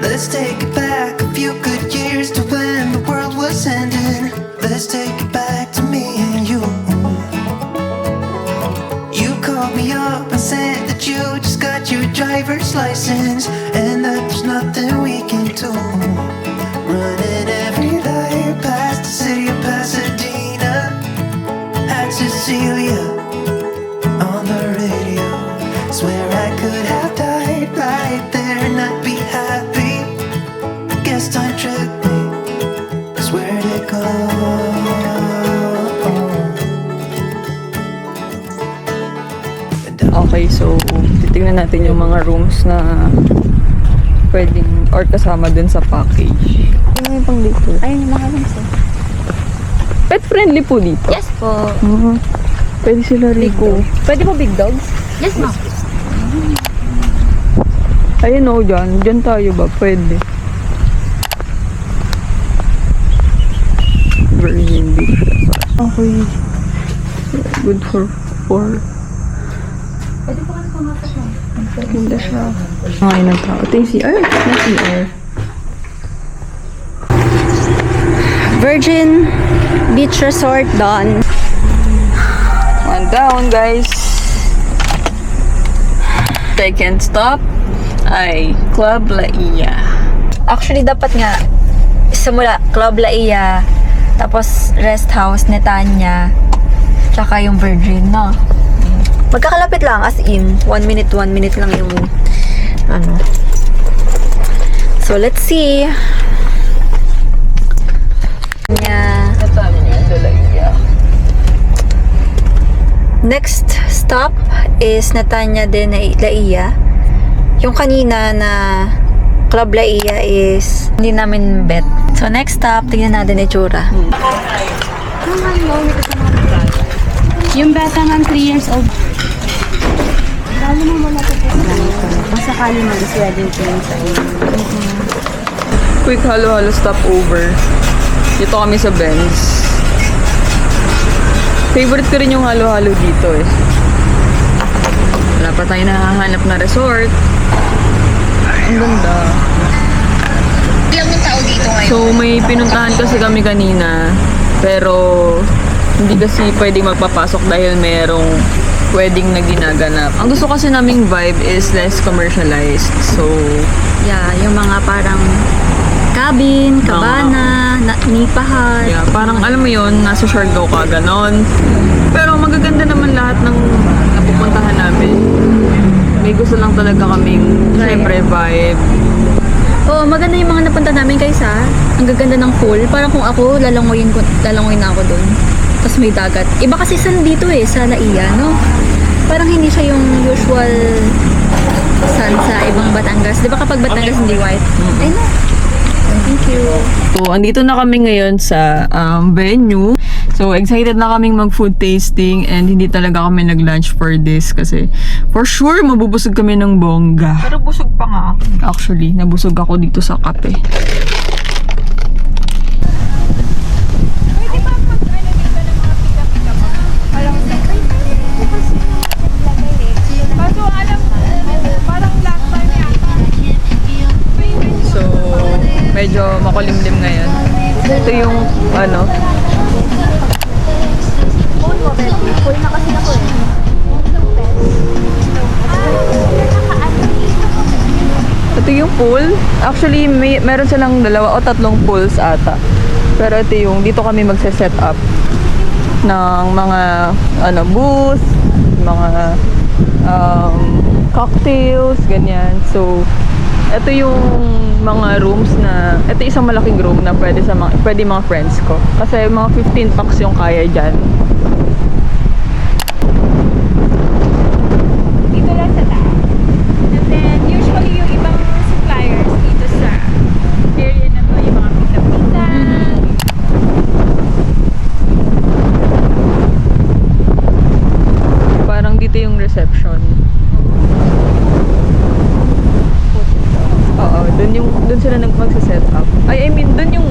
Let's take it back a few good years to when the world was ending. Let's take it back to me and you. You called me up and said that you just got your driver's license and that there's nothing we can do. Running every light past the city of Pasadena. Had Cecilia on the radio. Swear I could have died right there and I'd be happy. Guess time tricked me, 'cause where'd it go? Okay, so titingnan natin yung mga rooms na pwedeng or kasama dun sa package. Ano yung pang dito? Ayun yung mga rooms eh. Pet friendly po dito. Yes po. Pwede sila rito. Pwede po big dogs? Yes ma'am. Ayun o, dyan tayo ba? Pwede. Virgin Beach Resort. Okay. Good for 4. Pwede po kasi pumasok mo. Ganda siya. Okay na tao. Ito yung CR. Na CR. Virgin Beach Resort done. One down, guys. Second stop ay Club La Ia. Actually, dapat nga simula Club La Ia, tapos Rest House Netanya, tsaka yung Virgin, no? Magkakalapit lang, as in 1 minute lang yung ano. So, let's see. Next stop is Netanya de La Ia. Yung kanina na Club La Ia is hindi namin bet. So next stop, tignan natin itsura. Yung bata ng 3 years old. Lalo mo muna ito kung sakali mag-sweating train sa inyo. Quick halo-halo stopover. Dito kami sa Benz. Favorite ko rin yung halo-halo dito eh. Wala pa tayo nahahanap na resort. Ang ganda. Ilang yung tao dito ngayon? So may pinuntahan kasi kami kanina. Pero hindi kasi pwedeng magpapasok dahil merong wedding na ginaganap. Ang gusto kasi naming vibe is less commercialized. So Yeah, yung mga parang cabin, cabana, nipahan. yeah, parang alam mo yun, nasa Siargao ka, ganon. Pero magaganda naman lahat ng napupuntahan namin. May gusto lang talaga kaming, syempre, vibe. Oo, maganda yung mga napunta namin kaysa. Ang gaganda ng pool. Parang kung ako, lalangoyin na ako doon. Tapos may dagat. Iba kasi sun dito eh, sa La Ia, no? Parang hindi siya yung usual sun sa ibang Batangas. Di ba kapag Batangas hindi white? Ay no. Thank you. So, andito na kami ngayon sa venue. So, excited na kaming mag-food tasting and hindi talaga kami nag-lunch for this kasi for sure mabubusog kami ng bongga. Pero busog pa nga. Actually, nabusog ako dito sa kape. So, medyo makulimlim ngayon. Ito yung ano, Phone mo, baby. Full na kasi ako eh. ito yung pool. Actually, meron silang 2 o 3 pools ata. Pero ito yung, dito kami magse-set up ng mga ano, booth, mga cocktails, ganyan. So, ito yung mga rooms na, ito isang malaking room na pwede mga friends ko. Kasi mga 15 packs yung kaya dyan. Dito lang sa taas. And then, usually yung ibang suppliers dito sa area na to, yung mga pita-pita. Parang dito yung reception. Oo, dun sila magsa-set up. I mean, dun yung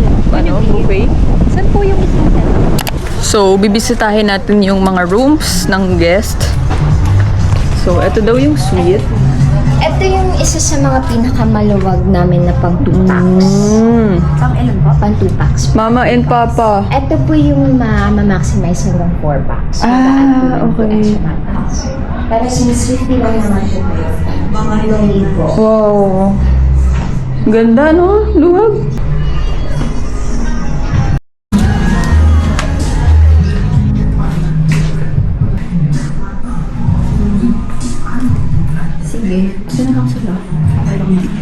buffet. Saan po yung isang setup? So, bibisitahin natin yung mga rooms ng guest. So, ito daw yung suite. Ito yung isa sa mga pinakamaluwag namin na pang 2 packs. Pang ilan po? Pang 2 packs. Mama and Papa. Ito po yung ma-maximize hanggang 4 packs. Okay. Pero since 50 lang naman po kayo, no need po. Wow. Ganda, no? Luwag. Sige. Sino lang sila? Okay lang naman.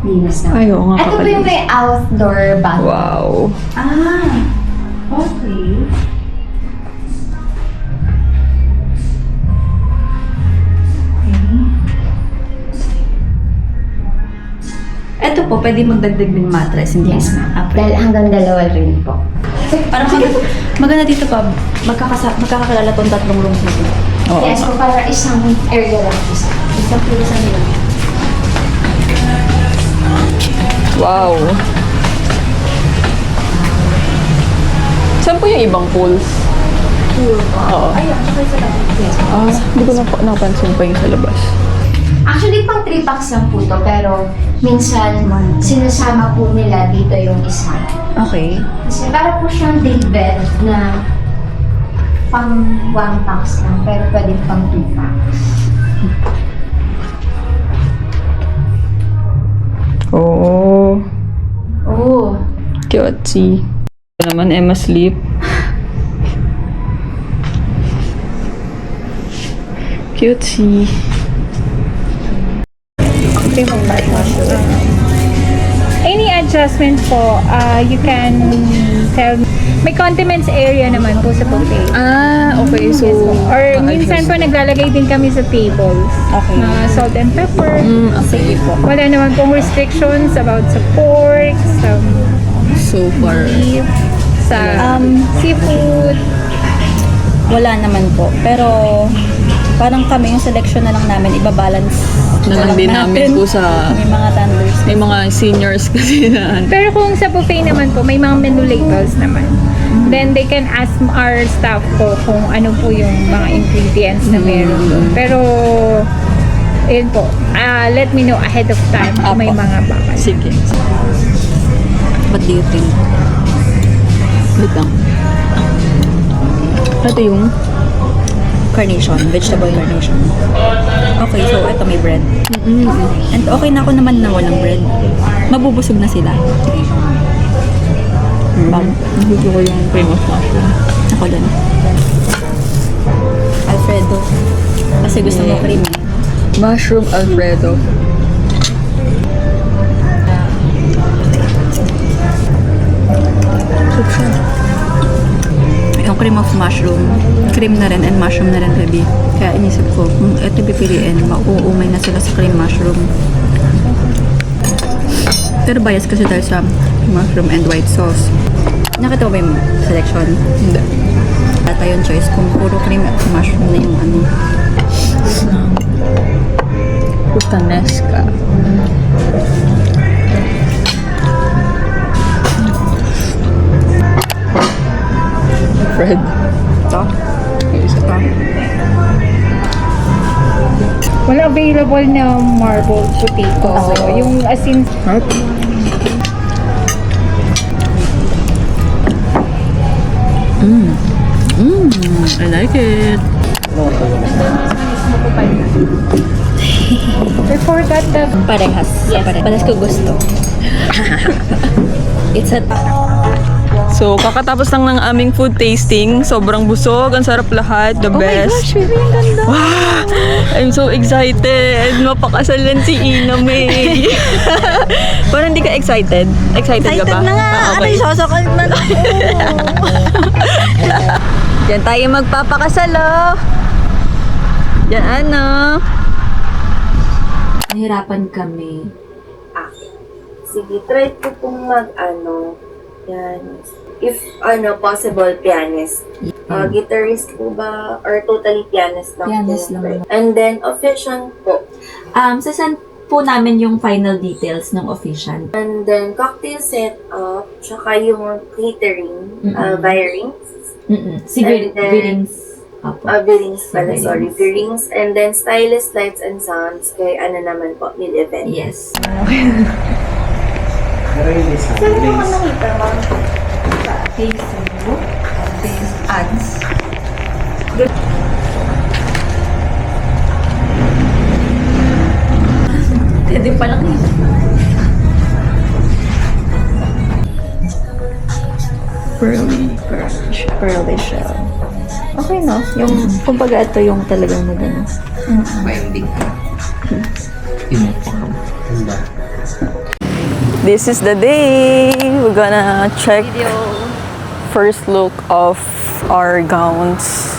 Linas na. Ay, oo nga, Ito po yung may outdoor bathroom. Wow. Okay. Ito po, pwede magdagdag ng mattress, hindi Yes, na. ma'am. Dahil hanggang 2 rin po. Parang maganda dito pa, magkakakalala tong 3 rooms na to. Oo. Yes, po para isang area lang isa. Isang pila sa nila. Wow. Saan po yung ibang pools? Oo. Ayun, tsaka sa labas. Yes. Hindi ko napansin pa yung sa labas. Actually, pang 3 packs lang po to, pero minsan sinasama po nila dito yung isa. Okay. Kasi para po siyang day bed na pang 1 packs lang, pero pwede pang 2 packs. Oo. Oh. Cutesy. Ito naman, Emma sleep. Cutesy. Any adjustment po, you can tell me. May condiments area naman po sa buffet. Okay. So, Or minsan po naglalagay din kami sa tables. Okay. Na salt and pepper. Sige po. Wala naman pong restrictions about sa pork, sa so far. beef, sa seafood. Wala naman po. Pero parang kami yung selection na lang namin, ibabalance Na lang din namin po sa... May mga tenders. May mga seniors kasi na... Pero kung sa buffet naman po, may mga menu labels naman. Then they can ask our staff po kung ano po yung mga ingredients na meron doon. Pero, yun po, let me know ahead of time kung may Apo. mga bakal. Sige. What do you think? Wait lang. Ito yung... Carnation, vegetable carnation. Okay, so ito may bread. And okay na ako naman na walang bread. Mabubusog na sila. Gusto ko yung cream of mushroom. Ako din. Alfredo. Kasi gusto mo cream eh. Mushroom Alfredo. Soup siya. Yung cream of mushroom, cream na rin and mushroom na rin ready. Kaya inisip ko, kung ito pipiliin, mauumay na sila sa cream mushroom. Pero bias kasi dahil sa mushroom and white sauce. Nakita mo ba yung selection? Hindi. Ata yung choice kung puro cream at mushroom na yung ano. Putanesca. Fred. Ito. Isa pa. Wala available na marbled potato. So, yung as in, I like it. I forgot the Parehas. Parehas ko gusto. It's a So, kakatapos lang ng aming food tasting. Sobrang busog. Ang sarap lahat. The best. baby, ang ganda. Wow! I'm so excited. Mapakasalan si Ina May. Parang hindi ka excited? Excited ka ba? na nga. Okay. Sasakal na ako. Diyan tayo magpapakasal, oh. Diyan, ano? Nahirapan kami. Sige, try ko pong pianist. If, possible, pianist. Guitarist po ba? Or totally pianist lang? Pianist po? lang. And then, officiant po. Sasend po namin yung final details ng official. And then, cocktail setup, tsaka yung catering, via rings. Si And then- Billings. Billings pala, Billings. sorry. Billings. And then Stylist Lights and Sounds kay ano naman po, Mid-Event. Yes. Pero yung design, please. Facebook, ads. Pwede pa lang yun. Pearly shell. Okay no? Yung, kumbaga ito yung talagang nagano. Ganda. This is the day. We're gonna check first look of our gowns.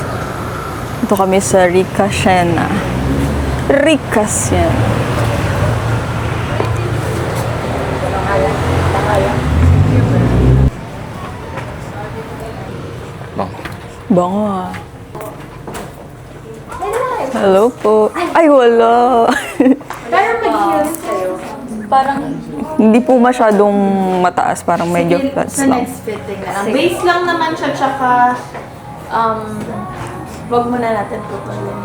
Ito kami sa Rica Siena. Rica Siena. Bango ah. Hello po. Ay, wala. Parang, Hindi po masyadong mataas. Parang medyo flats lang. fitting na lang. Base lang naman siya, tsaka wag muna natin putulin.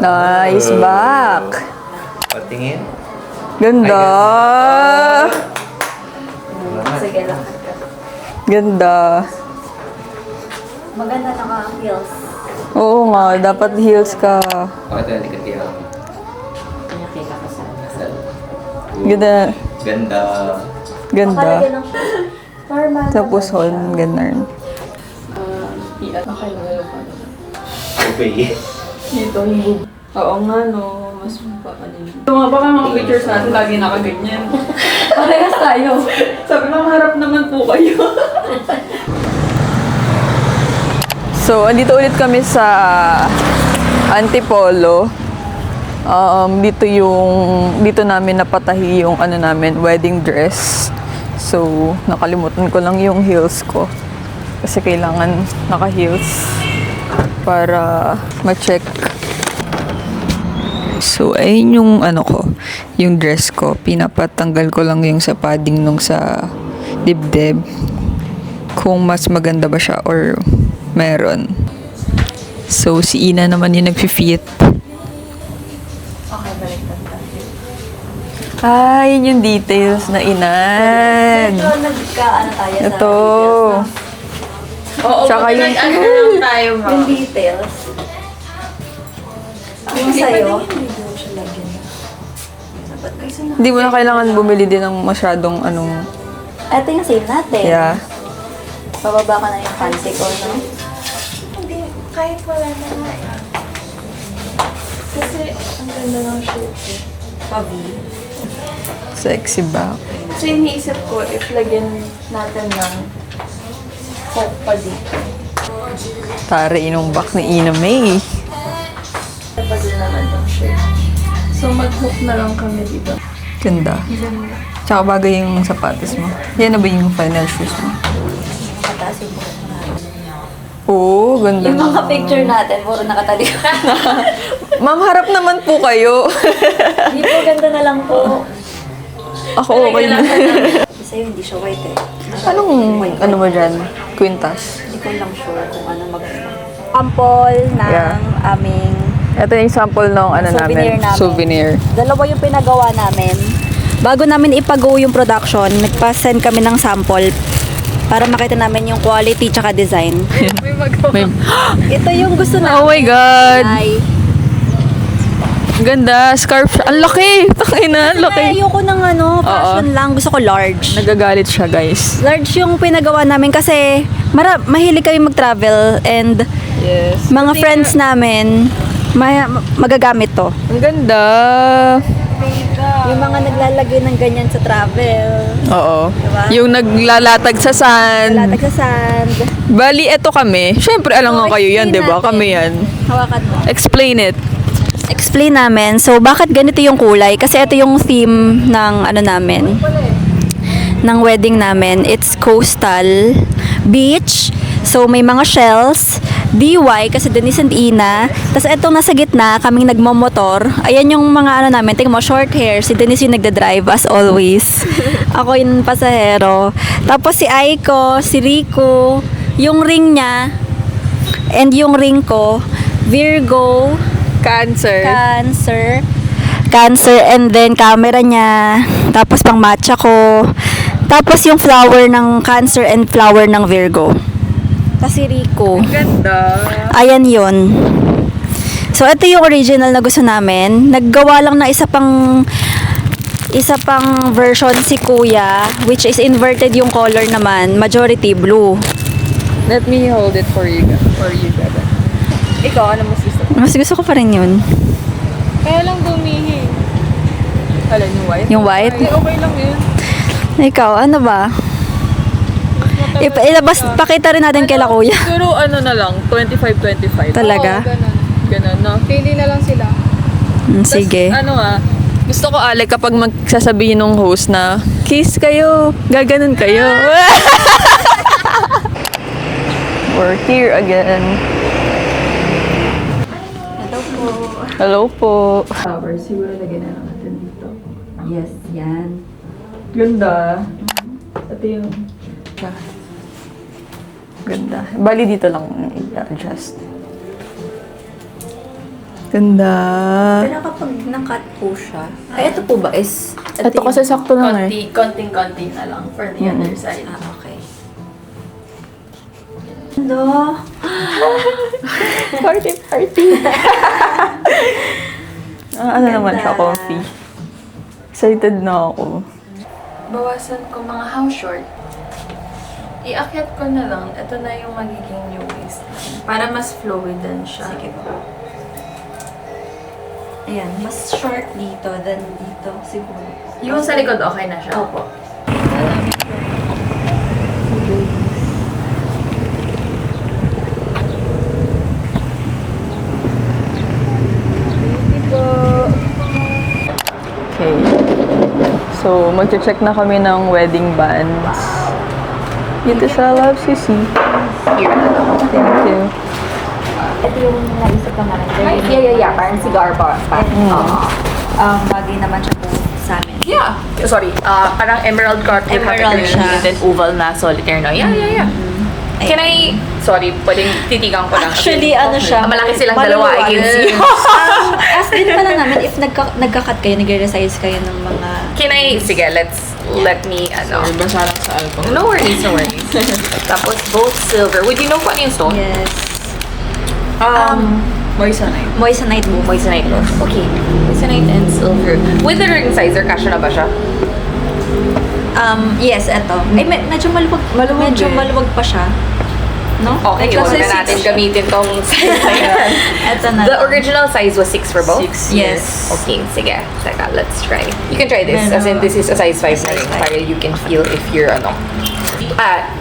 Nice back. Patingin. Ganda. sige lang. Ganda. Maganda naka-heels. Oo nga, dapat heels ka. Bakit hindi ka tiyak? Ganda. Ganda. Ganda. lang siya. Tapos on, ganun. Okay. Oo nga, no. Mas papanin. Baka mga pictures natin lagi nakaganyan. Parehas tayo. Sabi lang, harap naman po kayo. So, andito ulit kami sa Antipolo. Dito namin napatahi yung ano namin, wedding dress. So, nakalimutan ko lang yung heels ko. Kasi kailangan naka-heels para ma-check. So, ayun yung ano ko, yung dress ko. Pinapatanggal ko lang yung sa padding nung sa dibdib. Kung mas maganda ba siya or meron. So, si Ina naman yung nag-fit. Ay, yun yung details na inan. Nagka-ano tayo sa Ito. Oo, Tsaka yung... ano lang tayo, ma. yung details. Yung sa'yo, Hindi mo na kailangan bumili din ng masyadong anong... ito yung same natin. Yeah. Bababa ka na yung panty ko, no? Hindi, kahit wala na nga eh. Kasi, ang ganda ng shirt eh. Pavi. Sexy back. So, iniisip ko, if lagyan natin ng hook pa dito. Tara, inong back ni Ina May. Pa din naman yung shirt. So, mag-hook na lang kami dito. Ganda. Tsaka bagay yung sapatos mo. Yan na ba yung final shoes mo? Mataas yung buhok natin. Oo, ganda. Yung mga picture natin, puro nakatali. Ma'am, harap naman po kayo. Hindi po, ganda na lang po. Ako okay na. Sa'yo, hindi siya white eh. Anong, ano mo dyan? Quintas? Hindi ko lang sure kung ano maganda. Sample ng Yeah. aming Ito yung sample ng ano souvenir namin. namin. Souvenir. Dalawa yung pinagawa namin. Bago namin ipag-go yung production, nagpa-send kami ng sample para makita namin yung quality tsaka design. May, Ito yung gusto namin. oh my God! Ay, Ganda. Scarf. Ang laki! Takay na, ang laki. ayoko ng ano, fashion lang. Gusto ko large. Nagagalit siya, guys. Large yung pinagawa namin kasi mahilig kami mag-travel and Yes. mga friends namin magagamit to. Ang ganda. Yung mga naglalagay ng ganyan sa travel. Oo. Diba? Yung naglalatag sa sand. Latag sa sand. Bali, eto kami. Siyempre, alam nga kayo yan, explain di ba? natin. Kami yan. Hawakan mo. Explain it. Explain namin. So, bakit ganito yung kulay? Kasi ito yung theme ng ano namin. Ng wedding namin. It's coastal beach. So, may mga shells. DY, kasi Denise and Ina. Tapos etong nasa gitna, kaming nagmamotor. Ayan yung mga ano namin, tingnan mo, short hair. Si Denise yung nagda-drive as always. Ako yung pasahero. Tapos si Aiko, si Rico, yung ring niya, and yung ring ko, Virgo, Cancer. Cancer, and then camera niya, tapos pang matcha ko, tapos yung flower ng Cancer and flower ng Virgo. Kasi Rico. Ganda. Ayan yun. So, ito yung original na gusto namin. Naggawa lang na isa pang version si Kuya, which is inverted yung color naman, majority blue. Let me hold it for you. Bebe. Ikaw, ano mas gusto mo? Mas gusto ko pa rin yun. Kaya lang dumihi. Alin, yung white? Yung white. Ay, okay lang yun. Ikaw, ano ba? Ilabas, pakita rin natin kay Kuya. Siguro ano na lang, 25-25. Talaga? Ganun, no? Pili na lang sila. Sige. Ano gusto ko, Alec, kapag magsasabihin ng host na, kiss kayo, gaganon kayo. We're here again. Hello po. Flowers, siguro lagyan na lang natin dito. Yes, yan. Ganda. Ito yung... Ganda. Bali dito lang i-adjust. Ganda. Pero kapag na-cut po siya, ay ito po ba is... Ito kasi sakto lang eh. Konting-konti na lang for the other side. Ah, okay. Ano? Party. Ano naman siya, comfy. Excited na ako. Bawasan ko mga how short. Iakyat ko na lang. Ito na yung magiging new waist. Para mas flowy din siya. Sige po. Ayan, mas short dito than dito, siguro. Yung sa likod, okay na siya? Opo. Okay. So, mag-check na kami ng wedding bands. Dito sa Love CC. Here na lang. Thank you. Ito yung naisip ka namin. Yeah. Parang cigar bar. Bagay naman siya po sa amin. Yeah. Sorry. Parang emerald cut with Emerald happy siya. and then oval na solitaire na. Yeah. Can I... Sorry, pwedeng titigan ko lang. Actually, ano siya? Malaki silang dalawa. I can see. Ask din pala namin if nagka-cut kayo, nag-resize kayo ng mga... Can I... Sige, let me, ano. Basa lang sa album. No worries. Tapos both silver. Would you know kung ano yung stone? Yes. Moissanite. Moissanite mo. Moissanite lotion. Okay. Moissanite and silver. With the ring sizer, kasha na ba siya? Yes, eto. Ay, medyo maluwag. Medyo maluwag pa siya. No? Okay, Like, huwag kasi na natin 6 siya. gamitin tong size na yan. Eto na. The original size was 6 for both? 6. Yes. Okay, sige. Teka, let's try. You can try this, as in this is a size 5 na rin. Para you can feel if you're ano.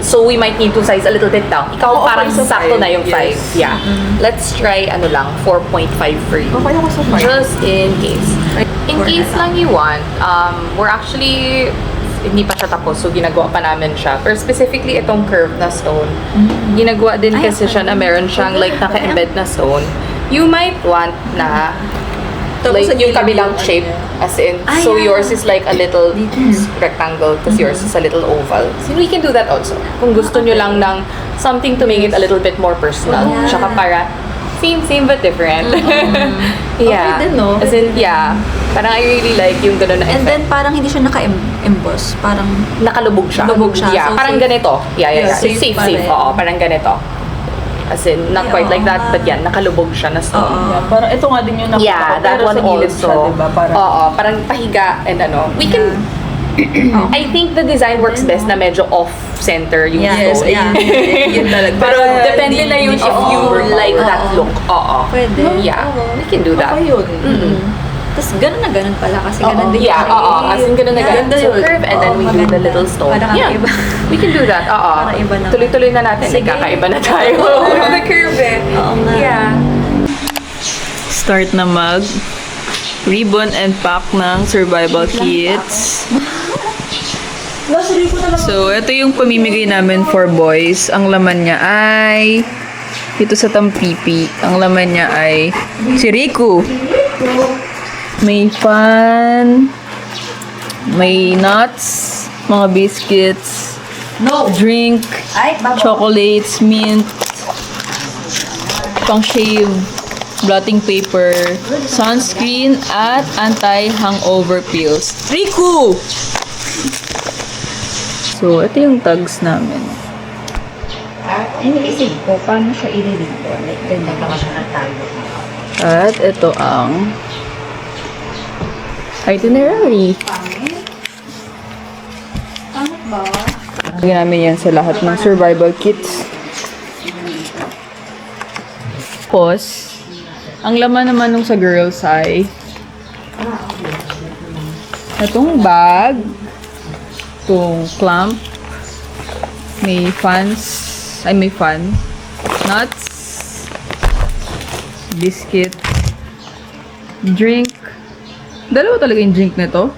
So we might need to size a little bit down. Ikaw parang sa sakto na yung 5. yes. Yeah. Let's try ano lang, 4.5 for you. Okay ako sa 5. Just in case. In case lang you want, we're actually hindi pa siya tapos, so ginagawa pa namin siya. Pero specifically, itong curved na stone, ginagawa din kasi siya na meron siyang like naka-embed na stone. You might want na like yung kabilang shape, as in, so yours is like a little rectangle, tapos yours is a little oval. So we can do that also. Kung gusto nyo lang ng something to make it a little bit more personal. Tsaka para same but different. Yeah. Okay din, no? As in, yeah. Parang I really like yung gano'n na And effect. then, parang hindi siya naka-emboss. Parang, Nakalubog siya. Lubog siya. Yeah, So, parang safe. ganito. Yeah. Safe pa Safe. rin. Oo, parang ganito. As in, not Ay, quite like oo that, nga. but yan, nakalubog siya na stone. Oo. Yeah, parang ito nga din yung nakita Yeah, ko. that Pero one sa gilid also. siya, diba? Parang, Oo, parang pahiga and ano. We can, I think the design works best na medyo off-center yung Yes, stone. yeah. yun talaga. Pero Para depende na yun hindi if siya you overpower. like that look. Oo. Pwede. Yeah, we can do that. Okay yun. Tapos gano'n na gano'n pala kasi gano'n din Yeah, yung oo. As in, ganun na ganun. Ganda So, yun. curve and then we do the maganda. little stone. Parang Yeah, iba. we can do that. Oo. Parang iba naman. Tuloy-tuloy na natin. Sige. Nagkakaiba na tayo. The curve eh. Oo nga. Yeah. Start na mag ribbon and pack ng survival kits. So, ito yung pamimigay namin for boys. Ang laman niya ay Dito sa Tampipi, ang laman niya ay si Riku. May fan, may nuts, mga biscuits, drink, chocolates, mint, pang-shave, blotting paper, sunscreen, at anti-hangover pills. Riku! So, ito yung tags namin. Iniisip ko, paano siya ililito? Like, ganyan ka siya na tayo. At ito ang itinerary. Pangit ba? Lagyan namin yan sa lahat ng survival kits. Tapos, ang laman naman nung sa girls ay itong bag, itong clamp, may fans, may fan, nuts, biscuit, drink. Dalawa talaga yung drink nito.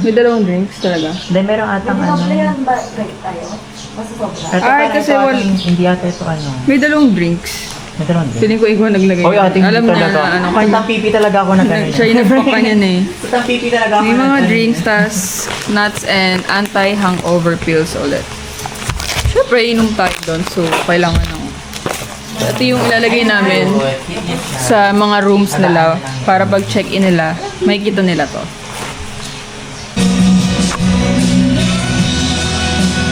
May dalawang drinks talaga. Hindi, meron atang ano. Ay, kasi Hindi ata ito ano. may dalawang drinks. May dalawang din. Feeling ko ikaw naglagay. Oy, ate, hindi Alam niya talaga. na ano. Kahit ang pipi talaga ako na ganun. Siya yung nagpapa niyan eh. Sa pipi talaga ako May na mga ganun. drinks, tas nuts and anti-hangover pills ulit. Siyempre, inom tayo doon. So, kailangan ng... Ito yung ilalagay namin sa mga rooms nila para pag check-in nila, makikita nila to.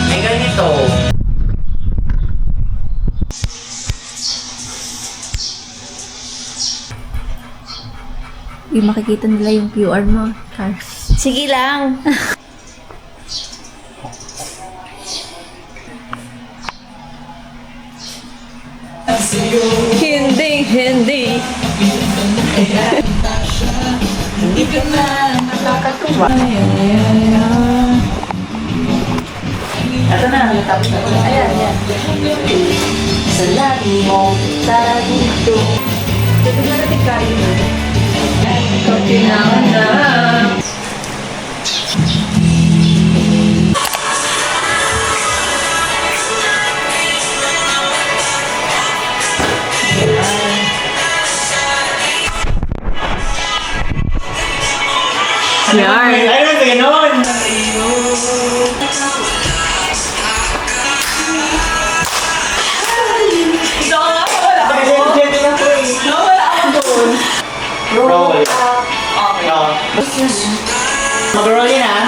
May ganito. Makikita nila yung QR mo. Sige lang. Hindi. Ito na, natapos na. Ayan. Sa labi mo, sa dito. Yan. Ayun, ganun. Roll. Okay. Mag-roll yun ah.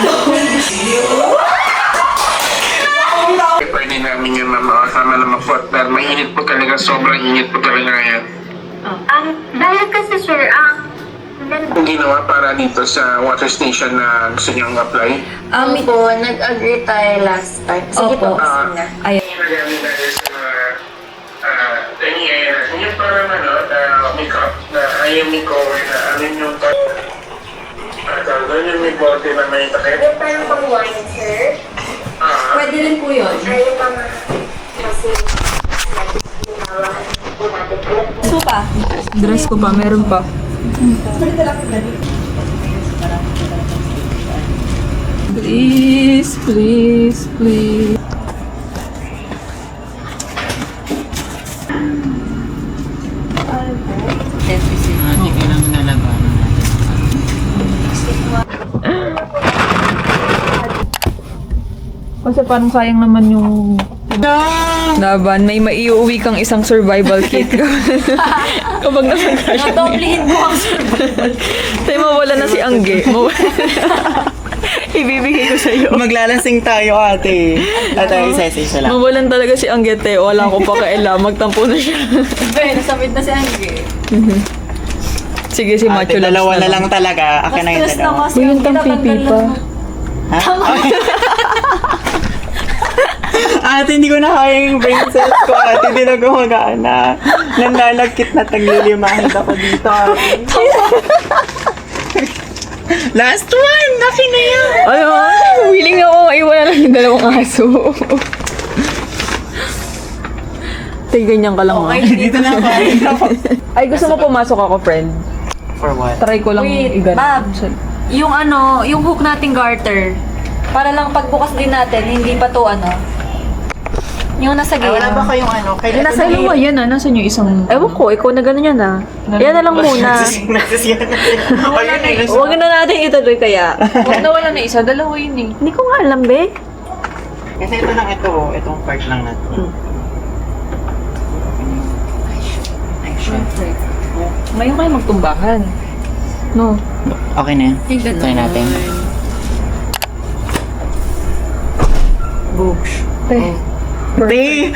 Pwede namin yun, ma'am. Sama naman po. Dahil mainit po talaga. Sobrang init po talaga ngayon. Dahil kasi sir, Kung ginawa para dito sa water station na gusto niyong apply. Po, nag-agree tayo last time. Sige po, kasi na. Nagamit natin sa mga NEA. Yung parang makeup na ayaw may cover na ano yung doon yung may bote na may takip. Yung parang pang wine, sir. Pwede rin po yun. Ay, yung mga kasi ginawa po natin. Supa. Dress ko pa, meron pa. Please. Hindi ko lang nalabanan natin. Kasi parang sayang naman yung laban. May maiuwi kang isang survival kit. Kapag nasa crash. Doblehin mo ang survival. Tayo mawala na si Angge. Ibibigay ko sa'yo. Maglalasing tayo ate. At isa-isa siya lang. Mawalan talaga si Angge, te. Wala ko pa kaila. Magtampo na siya. Ben, sabit na si Angge. Sige, si Macho Ate, Labs dalawa na lang. lang talaga. Akin na yung Stress na dalawa. kasi. Uy, yung tampipi pa. Ha? Ate, hindi ko na kaya yung brain cells ko. Ate, hindi na gumagana. Nanlalagkit na taglilimahin ako dito. Ate. Last one! Akin na yan! Ano? Willing na ako maiwan na lang yung dalawang aso. Tay, ganyan ka lang ah. Dito na ako. Ay, gusto mo pumasok ako, friend? For what? Try ko lang Wait, i-gan. Bob. Yung yung hook nating garter. Para lang pagbukas din natin, hindi pa to Yung nasa Ay, wala ba kayong ano? Yung nasa ilong mo, yan ah. Nasaan yung isang... Ewan ko, ikaw na gano'n yan ah. Yan na lang muna. Nagsisiyan na siya. Huwag na natin ituloy kaya. Huwag na wala na isa, dalawa yun eh. Hindi ko nga alam, be. Kasi ito lang ito, itong part lang natin. Ngayon kayo magtumbahan. No. Okay na yan. Try natin. Books. Tay!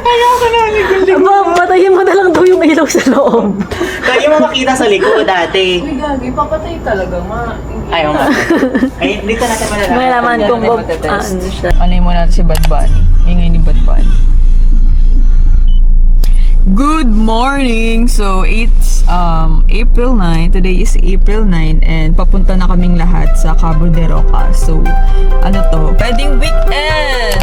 Ayoko na, Miguel. Patayin mo na lang daw yung ilaw sa loob. Kaya mo makita sa likod dati. Uy, gagi, papatay talaga, ma. Ayaw nga. Ay, dito natin malalaman. Malaman kung ano siya. Ano mo natin si Bad Bunny? Ingay ni Bad Bunny. Good morning! So, it's April 9. Today is April 9 and papunta na kaming lahat sa Cabo de Roca. So, ano to? Pwedeng weekend!